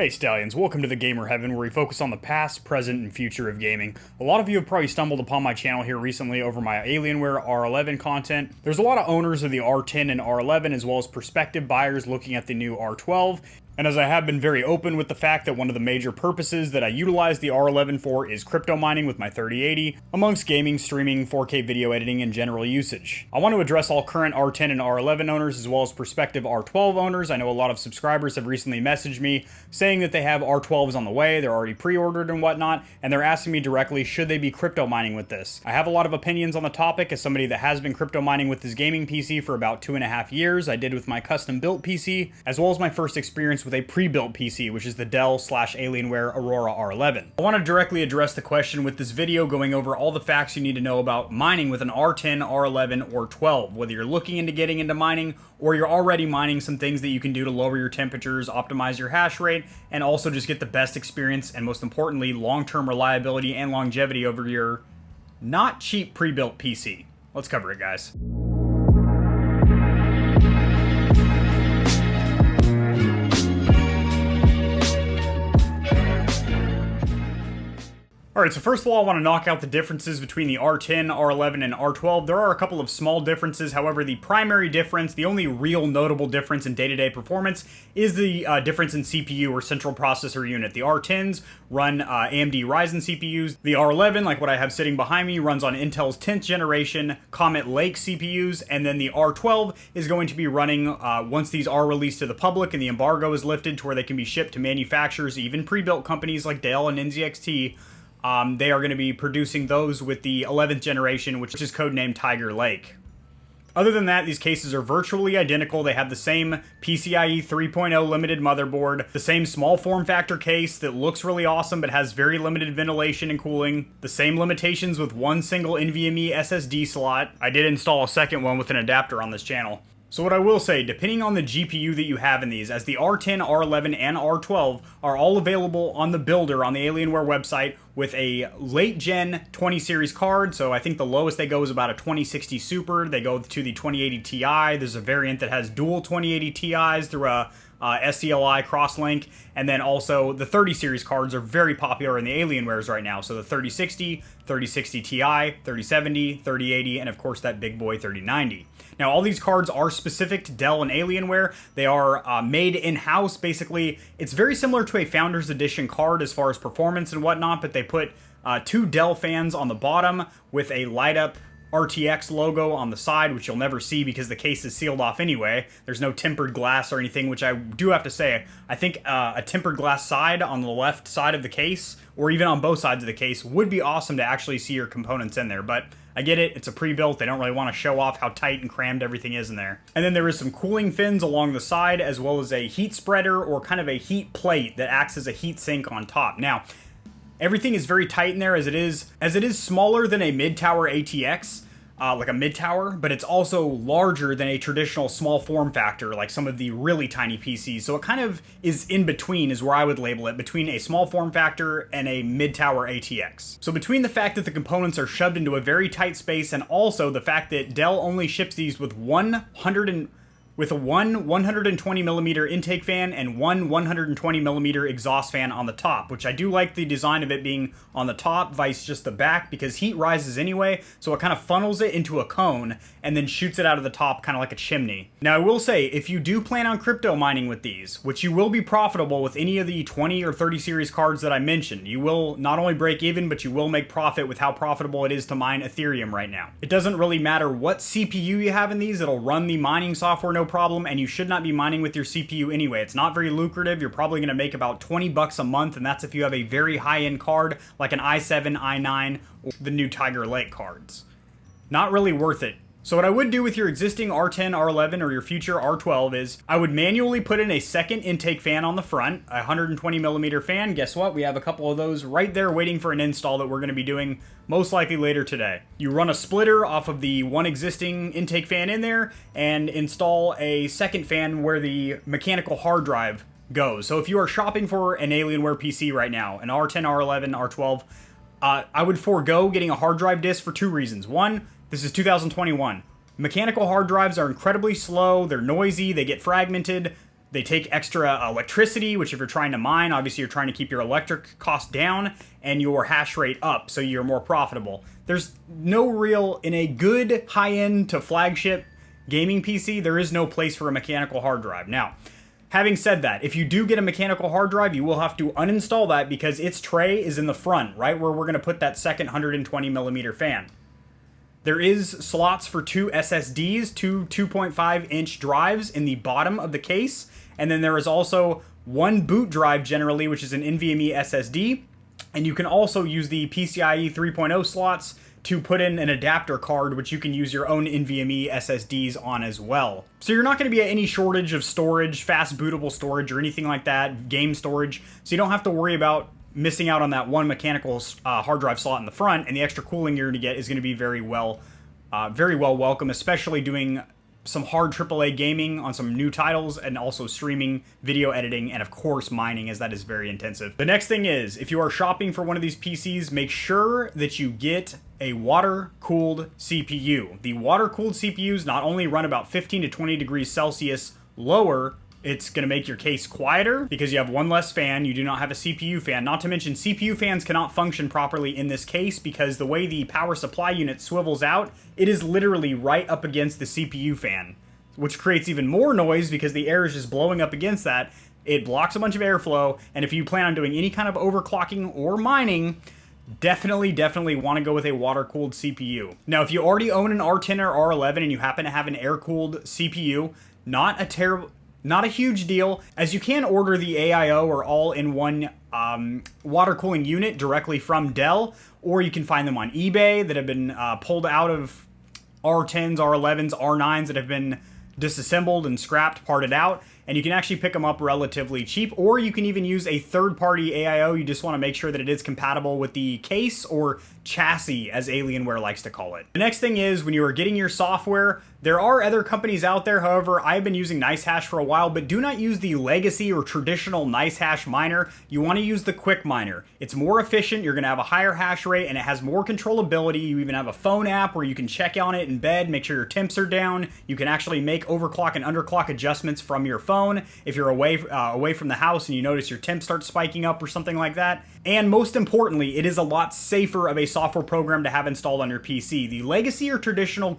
Hey Stallions, welcome to the Gamer Heaven, where we focus on the past, present, and future of gaming. A lot of you have probably stumbled upon my channel here recently over my Alienware R11 content. There's a lot of owners of the R10 and R11, as well as prospective buyers looking at the new R12. And as I have been very open with the fact that one of the major purposes that I utilize the R11 for is crypto mining with my 3080, amongst gaming, streaming, 4K video editing, and general usage. I want to address all current R10 and R11 owners as well as prospective R12 owners. I know a lot of subscribers have recently messaged me saying that they have R12s on the way, they're already pre-ordered and whatnot, and they're asking me directly, should they be crypto mining with this? I have a lot of opinions on the topic as somebody that has been crypto mining with this gaming PC for about 2.5 years. I did with my custom built PC, as well as my first experience with a pre-built PC, which is the Dell / Alienware Aurora R11. I want to directly address the question with this video, going over all the facts you need to know about mining with an R10, R11, or 12, whether you're looking into getting into mining or you're already mining, some things that you can do to lower your temperatures, optimize your hash rate, and also just get the best experience and, most importantly, long-term reliability and longevity over your not cheap pre-built PC. Let's cover it, guys. Alright, so first of all, I want to knock out the differences between the R10, R11, and R12. There are a couple of small differences, however, the primary difference, the only real notable difference in day-to-day performance, is the difference in CPU or central processor unit. The R10s run AMD Ryzen CPUs. The R11, like what I have sitting behind me, runs on Intel's 10th generation Comet Lake CPUs, and then the R12 is going to be running, once these are released to the public and the embargo is lifted to where they can be shipped to manufacturers, even pre-built companies like Dell and NZXT, they are going to be producing those with the 11th generation, which is codenamed Tiger Lake. Other than that, these cases are virtually identical. They have the same PCIe 3.0 limited motherboard, the same small form factor case that looks really awesome but has very limited ventilation and cooling, the same limitations with one single NVMe SSD slot. I did install a second one with an adapter on this channel. So what I will say, depending on the GPU that you have in these, as the R10, R11, and R12 are all available on the builder on the Alienware website with a late-gen 20 series card, so I think the lowest they go is about a 2060 Super. They go to the 2080 Ti. There's a variant that has dual 2080 Ti's through a SCLI crosslink, and then also the 30 series cards are very popular in the Alienwares right now, so the 3060, 3060 Ti, 3070, 3080, and of course that big boy 3090. Now, all these cards are specific to Dell and Alienware. They are made in-house. Basically, it's very similar to a Founders Edition card as far as performance and whatnot, but they put two Dell fans on the bottom with a light-up RTX logo on the side, which you'll never see because the case is sealed off anyway. There's no tempered glass or anything, which I do have to say, I think a tempered glass side on the left side of the case, or even on both sides of the case, would be awesome to actually see your components in there, but I get it, it's a pre-built, they don't really want to show off how tight and crammed everything is in there. And then there is some cooling fins along the side, as well as a heat spreader or kind of a heat plate that acts as a heat sink on top. Now, everything is very tight in there as it is smaller than a mid-tower ATX, like a mid-tower, but it's also larger than a traditional small form factor, like some of the really tiny PCs. So it kind of is in between, is where I would label it, between a small form factor and a mid-tower ATX. So between the fact that the components are shoved into a very tight space and also the fact that Dell only ships these with with a 120mm intake fan and one 120mm exhaust fan on the top, which I do like the design of it being on the top, vice just the back, because heat rises anyway, so it kind of funnels it into a cone and then shoots it out of the top, kind of like a chimney. Now, I will say, if you do plan on crypto mining with these, which you will be profitable with any of the 20 or 30 series cards that I mentioned, you will not only break even, but you will make profit with how profitable it is to mine Ethereum right now. It doesn't really matter what CPU you have in these, it'll run the mining software no problem, and you should not be mining with your CPU anyway. It's not very lucrative. You're probably going to make about 20 bucks a month, and that's if you have a very high-end card like an i7, i9, or the new Tiger Lake cards. Not really worth it. So what I would do with your existing R10, R11, or your future R12 is I would manually put in a second intake fan on the front, a 120mm fan. Guess what? We have a couple of those right there waiting for an install that we're going to be doing most likely later today. You run a splitter off of the one existing intake fan in there and install a second fan where the mechanical hard drive goes. So if you are shopping for an Alienware PC right now, an R10, R11, R12, I would forego getting a hard drive disk for two reasons. One, this is 2021. Mechanical hard drives are incredibly slow, they're noisy, they get fragmented. They take extra electricity, which if you're trying to mine, obviously you're trying to keep your electric cost down and your hash rate up so you're more profitable. There's no real, in a good high-end to flagship gaming PC, there is no place for a mechanical hard drive. Now, having said that, if you do get a mechanical hard drive, you will have to uninstall that because its tray is in the front, right where we're going to put that second 120mm fan. There is slots for 2 SSDs, two 2.5-inch drives in the bottom of the case, and then there is also one boot drive generally, which is an NVMe SSD, and you can also use the PCIe 3.0 slots to put in an adapter card, which you can use your own NVMe SSDs on as well. So you're not going to be at any shortage of storage, fast bootable storage, or anything like that, game storage, so you don't have to worry about missing out on that one mechanical hard drive slot in the front, and the extra cooling you're going to get is going to be very well welcome, especially doing some hard AAA gaming on some new titles, and also streaming, video editing, and of course mining, as that is very intensive. The next thing is, if you are shopping for one of these PCs, make sure that you get a water-cooled CPU. The water-cooled CPUs not only run about 15 to 20 degrees Celsius lower, it's going to make your case quieter because you have one less fan. You do not have a CPU fan. Not to mention, CPU fans cannot function properly in this case because the way the power supply unit swivels out, it is literally right up against the CPU fan, which creates even more noise because the air is just blowing up against that. It blocks a bunch of airflow, and if you plan on doing any kind of overclocking or mining, definitely want to go with a water-cooled CPU. Now, if you already own an R10 or R11 and you happen to have an air-cooled CPU, not a huge deal, as you can order the AIO or all-in-one water cooling unit directly from Dell, or you can find them on eBay that have been pulled out of R10s, R11s, R9s that have been disassembled and scrapped, parted out, and you can actually pick them up relatively cheap, or you can even use a third-party AIO. You just want to make sure that it is compatible with the case or chassis, as Alienware likes to call it. The next thing is, when you are getting your software, there are other companies out there. However, I've been using NiceHash for a while, but do not use the legacy or traditional NiceHash miner. You want to use the quick miner. It's more efficient, you're going to have a higher hash rate, and it has more controllability. You even have a phone app where you can check on it in bed, make sure your temps are down. You can actually make overclock and underclock adjustments from your phone if you're away from the house and you notice your temps start spiking up or something like that. And most importantly, it is a lot safer of a software program to have installed on your PC. The legacy or traditional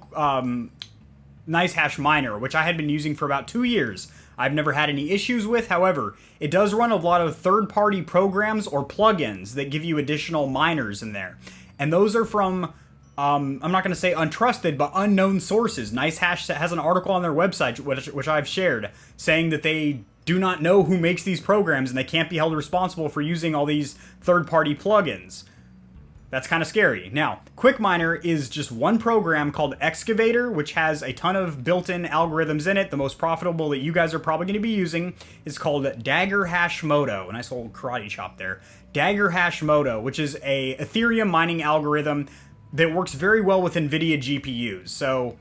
NiceHash miner, which I had been using for about 2 years, I've never had any issues with. However, it does run a lot of third-party programs or plugins that give you additional miners in there. And those are from, I'm not going to say untrusted, but unknown sources. NiceHash has an article on their website, which I've shared, saying that they do not know who makes these programs and they can't be held responsible for using all these third-party plugins. That's kind of scary. Now, QuickMiner is just one program called Excavator, which has a ton of built-in algorithms in it. The most profitable that you guys are probably going to be using is called Dagger Hashimoto. A nice little karate chop there. Dagger Hashimoto, which is a Ethereum mining algorithm that works very well with NVIDIA GPUs. So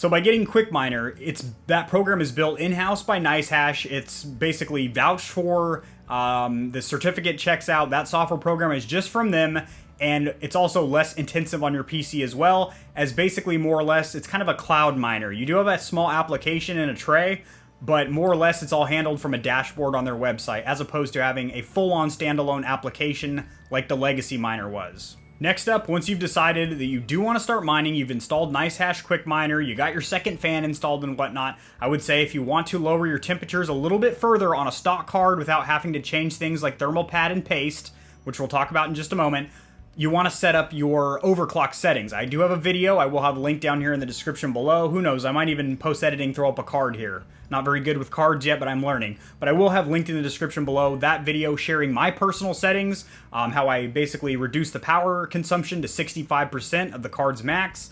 by getting QuickMiner, that program is built in-house by NiceHash. It's basically vouched for. The certificate checks out. That software program is just from them, and it's also less intensive on your PC as well, as basically more or less it's kind of a cloud miner. You do have a small application in a tray, but more or less it's all handled from a dashboard on their website, as opposed to having a full-on standalone application like the legacy miner was. Next up, once you've decided that you do want to start mining, you've installed NiceHash Quick Miner, you got your second fan installed and whatnot, I would say if you want to lower your temperatures a little bit further on a stock card without having to change things like thermal pad and paste, which we'll talk about in just a moment, you want to set up your overclock settings. I do have a video. I will have a link down here in the description below. Who knows? I might even post-editing throw up a card here. Not very good with cards yet, but I'm learning. But I will have linked in the description below that video sharing my personal settings, how I basically reduced the power consumption to 65% of the card's max,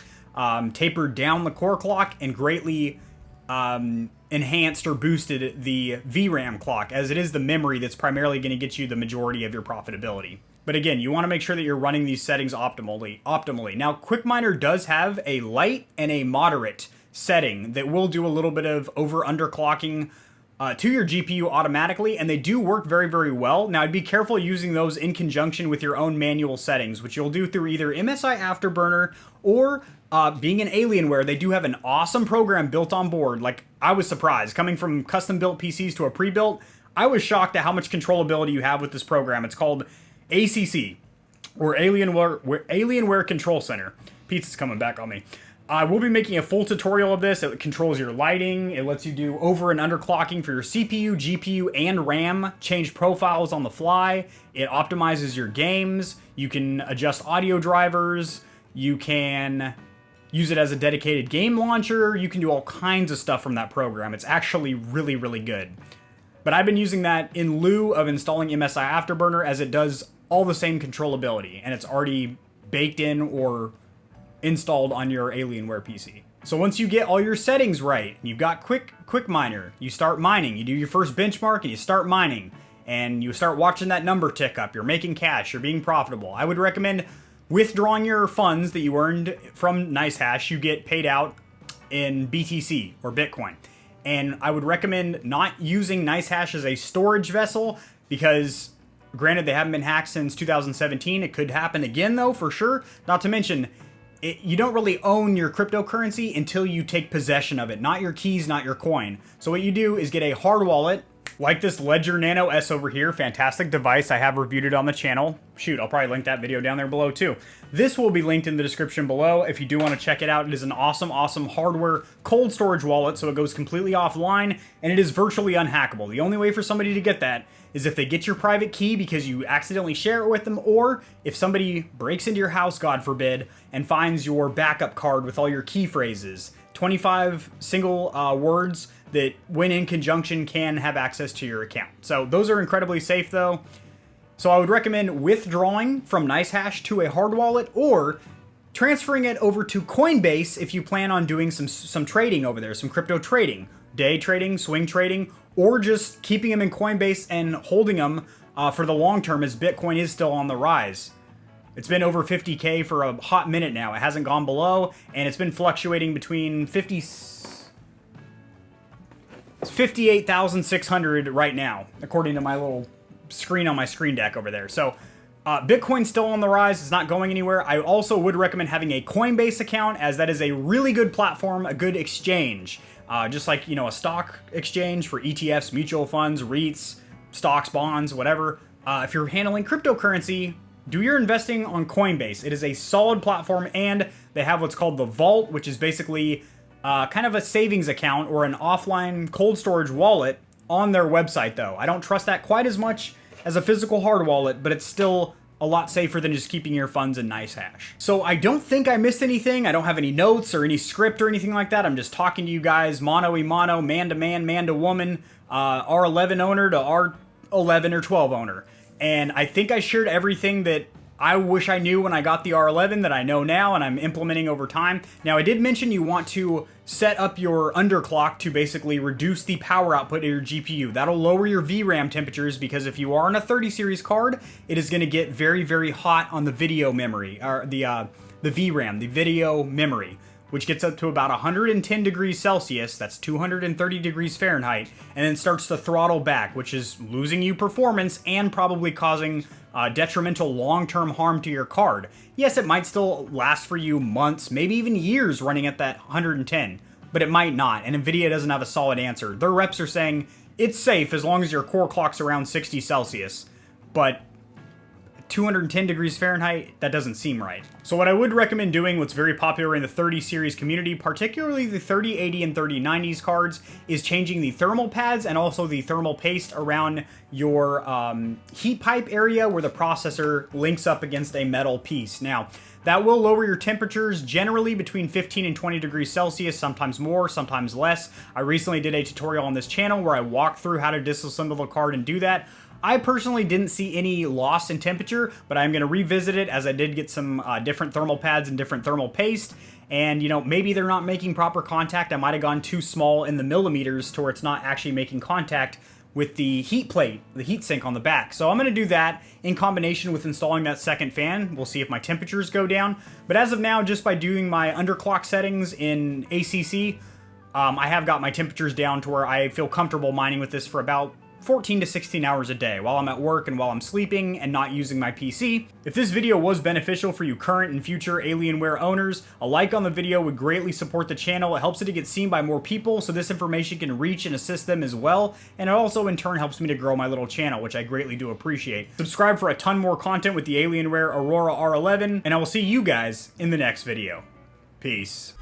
tapered down the core clock, and greatly enhanced or boosted the VRAM clock, as it is the memory that's primarily going to get you the majority of your profitability. But again, you want to make sure that you're running these settings optimally. Now, QuickMiner does have a light and a moderate setting that will do a little bit of over-underclocking to your GPU automatically, and they do work very, very well. Now, I'd be careful using those in conjunction with your own manual settings, which you'll do through either MSI Afterburner or being an Alienware, they do have an awesome program built on board. Like, I was surprised. Coming from custom-built PCs to a pre-built, I was shocked at how much controllability you have with this program. It's called ACC, or Alienware Control Center. Pizza's coming back on me. I will be making a full tutorial of this. It controls your lighting. It lets you do over and underclocking for your CPU, GPU, and RAM. Change profiles on the fly. It optimizes your games. You can adjust audio drivers. You can use it as a dedicated game launcher. You can do all kinds of stuff from that program. It's actually really, really good. But I've been using that in lieu of installing MSI Afterburner, as it does all the same controllability, and it's already baked in or installed on your Alienware PC. So once you get all your settings right, you've got quick miner, you start mining, you do your first benchmark and you start mining, and you start watching that number tick up. You're making cash, you're being profitable. I would recommend withdrawing your funds that you earned from NiceHash. You get paid out in BTC or Bitcoin. And I would recommend not using NiceHash as a storage vessel, because granted, they haven't been hacked since 2017. It could happen again though, for sure. Not to mention, you don't really own your cryptocurrency until you take possession of it. Not your keys, not your coin. So what you do is get a hard wallet, like this Ledger Nano S over here. Fantastic device. I have reviewed it on the channel. Shoot, I'll probably link that video down there below too. This will be linked in the description below if you do want to check it out. It is an awesome, awesome hardware cold storage wallet, so it goes completely offline, and it is virtually unhackable. The only way for somebody to get that is if they get your private key because you accidentally share it with them, or if somebody breaks into your house, God forbid, and finds your backup card with all your key phrases. 25 single words that, when in conjunction, can have access to your account. So those are incredibly safe though. So I would recommend withdrawing from NiceHash to a hard wallet, or transferring it over to Coinbase if you plan on doing some trading over there, some crypto trading, day trading, swing trading, or just keeping them in Coinbase and holding them for the long term, as Bitcoin is still on the rise. It's been over 50K for a hot minute now. It hasn't gone below, and it's been fluctuating between 58,600 right now, according to my little screen on my screen deck over there. So Bitcoin's still on the rise. It's not going anywhere. I also would recommend having a Coinbase account, as that is a really good platform, a good exchange. Just like, you know, a stock exchange for ETFs, mutual funds, REITs, stocks, bonds, whatever. If you're handling cryptocurrency, do your investing on Coinbase. It is a solid platform, and they have what's called the Vault, which is basically kind of a savings account or an offline cold storage wallet on their website though. I don't trust that quite as much as a physical hard wallet, but it's still a lot safer than just keeping your funds in NiceHash. So I don't think I missed anything. I don't have any notes or any script or anything like that. I'm just talking to you guys mano a mano, man to man, man to woman, R11 owner to R11 or 12 owner. And I think I shared everything that I wish I knew when I got the R11 that I know now and I'm implementing over time. Now, I did mention you want to set up your underclock to basically reduce the power output of your GPU. That'll lower your VRAM temperatures, because if you are on a 30 series card, it is going to get very, very hot on the video memory, or the VRAM, the video memory, which gets up to about 110 degrees Celsius, that's 230 degrees Fahrenheit, and then starts to throttle back, which is losing you performance and probably causing detrimental long-term harm to your card. Yes, it might still last for you months, maybe even years running at that 110, but it might not, and NVIDIA doesn't have a solid answer. Their reps are saying it's safe as long as your core clock's around 60 Celsius, but 210 degrees Fahrenheit, that doesn't seem right. So what I would recommend doing, what's very popular in the 30 series community, particularly the 3080 and 3090s cards, is changing the thermal pads and also the thermal paste around your heat pipe area where the processor links up against a metal piece. Now, that will lower your temperatures generally between 15 and 20 degrees Celsius, sometimes more, sometimes less. I recently did a tutorial on this channel where I walked through how to disassemble the card and do that. I personally didn't see any loss in temperature, but I'm going to revisit it, as I did get some different thermal pads and different thermal paste. And, you know, maybe they're not making proper contact. I might have gone too small in the millimeters to where it's not actually making contact with the heat plate, the heat sink on the back. So I'm going to do that in combination with installing that second fan. We'll see if my temperatures go down. But as of now, just by doing my underclock settings in ACC, I have got my temperatures down to where I feel comfortable mining with this for about 14 to 16 hours a day while I'm at work and while I'm sleeping and not using my PC. If this video was beneficial for you current and future Alienware owners, a like on the video would greatly support the channel. It helps it to get seen by more people so this information can reach and assist them as well, and it also in turn helps me to grow my little channel, which I greatly do appreciate. Subscribe for a ton more content with the Alienware Aurora R11, and I will see you guys in the next video. Peace.